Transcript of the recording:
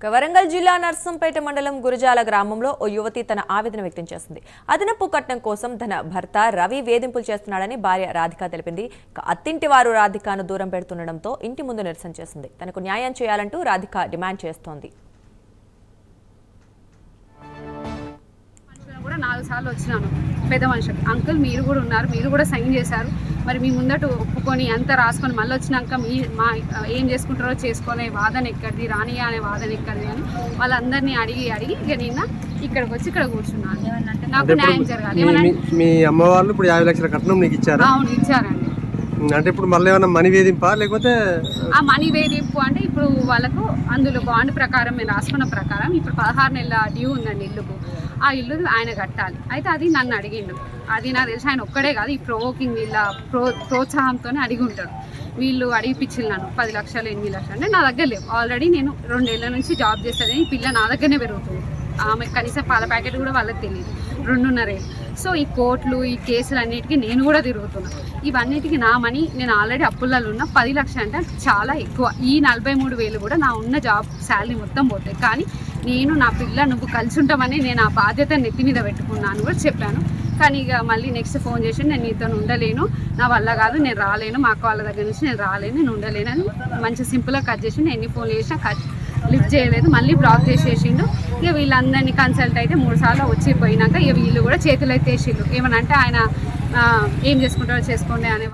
వరంగల్ జిల్లా నర్సంపేట మండలం గురజాల గ్రామంలో ఓ యువతి తన ఆవేదన వ్యక్తం చేసింది. అదనపు కట్నం కోసం తన భర్త రవి వేధింపులు చేస్తున్నాడని భార్య రాధిక తెలిపింది. అత్తింటి వారు రాధికను దూరం పెడుతుండటంతో ఇంటి ముందు నిరసన చేసింది. తనకు న్యాయం చేయాలంటూ రాధిక డిమాండ్ చేస్తోంది. 4 సార్లు వచ్చినాను పెద్ద మనిషికి, అంకుల్ మీరు కూడా ఉన్నారు, మీరు కూడా సైన్ చేశారు, మరి మీ ముందట ఒప్పుకొని అంతా రాసుకొని మళ్ళీ వచ్చినాక మా ఏం చేసుకుంటారో చేసుకునే వాదన ఎక్కడిది, రానియా అనే వాదన ఎక్కడిది అని వాళ్ళందరినీ అడిగి ఇక నిన్న ఇక్కడికి వచ్చి ఇక్కడ కూర్చున్నాను. నాకు న్యాయం జరగాలి. మీ అమ్మ వాళ్ళు ఇప్పుడు 50 లక్షల కట్నం నీకు ఇచ్చారు? అవును, ఇచ్చారండి. అంటే ఇప్పుడు మళ్ళీ ఏమైనా మనీ వేధింపా లేకపోతే? ఆ మనీ వేధింపు అంటే ఇప్పుడు వాళ్ళకు అందులో బాండ్ ప్రకారం మేము రాసుకున్న ప్రకారం ఇప్పుడు 16 నెలల డ్యూ ఉందండి ఇల్లుకు. ఆ ఇల్లు ఆయన కట్టాలి. అయితే అది నన్ను అడిగిండు. అది నాకు తెలిసి ఆయన ఒక్కడే కాదు, ఈ ప్రొవోకింగ్ వీళ్ళ ప్రోత్సాహంతోనే అడిగి ఉంటాడు. వీళ్ళు అడిగిపించింది నన్ను 10 లక్షలు 8 లక్షలు అంటే నా దగ్గర లేవు. ఆల్రెడీ నేను 2 ఏళ్ల నుంచి జాబ్ చేస్తాను. ఈ పిల్ల నా దగ్గరనే పెరుగుతుంది. ఆమె కనీసం పాల ప్యాకెట్ కూడా వాళ్ళకి తెలియదు. 2.5 ఏళ్ళు. సో ఈ కోర్టులు ఈ కేసులు అన్నిటికీ నేను కూడా తిరుగుతున్నా. ఇవన్నిటికీ నా మనీ నేను ఆల్రెడీ అప్పులలో ఉన్న 10 లక్షలు అంటే చాలా ఎక్కువ. ఈ 43,000 కూడా నా ఉన్న జాబ్ శాలరీ మొత్తం పోతాయి. కానీ నేను నా పిల్ల నువ్వు కలిసి ఉంటామని నేను ఆ బాధ్యత నెత్తి మీద పెట్టుకున్నాను కూడా చెప్పాను. కానీ ఇక మళ్ళీ నెక్స్ట్ ఫోన్ చేసి నేను నీతో ఉండలేను, నా వల్ల కాదు, నేను రాలేను, మా అక్క వాళ్ళ దగ్గర నుంచి నేను రాలేను, నేను ఉండలేను అని మంచి సింపుల్గా కట్ చేసి నేను ఎన్ని ఫోన్లు చేసినా లిఫ్ట్ చేయలేదు. మళ్ళీ బ్లాక్ చేసేసిండు. ఇక వీళ్ళందరినీ కన్సల్ట్ అయితే 3 సార్లు వచ్చి పోయినాక ఇక వీళ్ళు కూడా చేతులు ఎత్తేసిండు. ఏమనంటే ఆయన ఏం చేసుకుంటారో చేసుకోండి అనే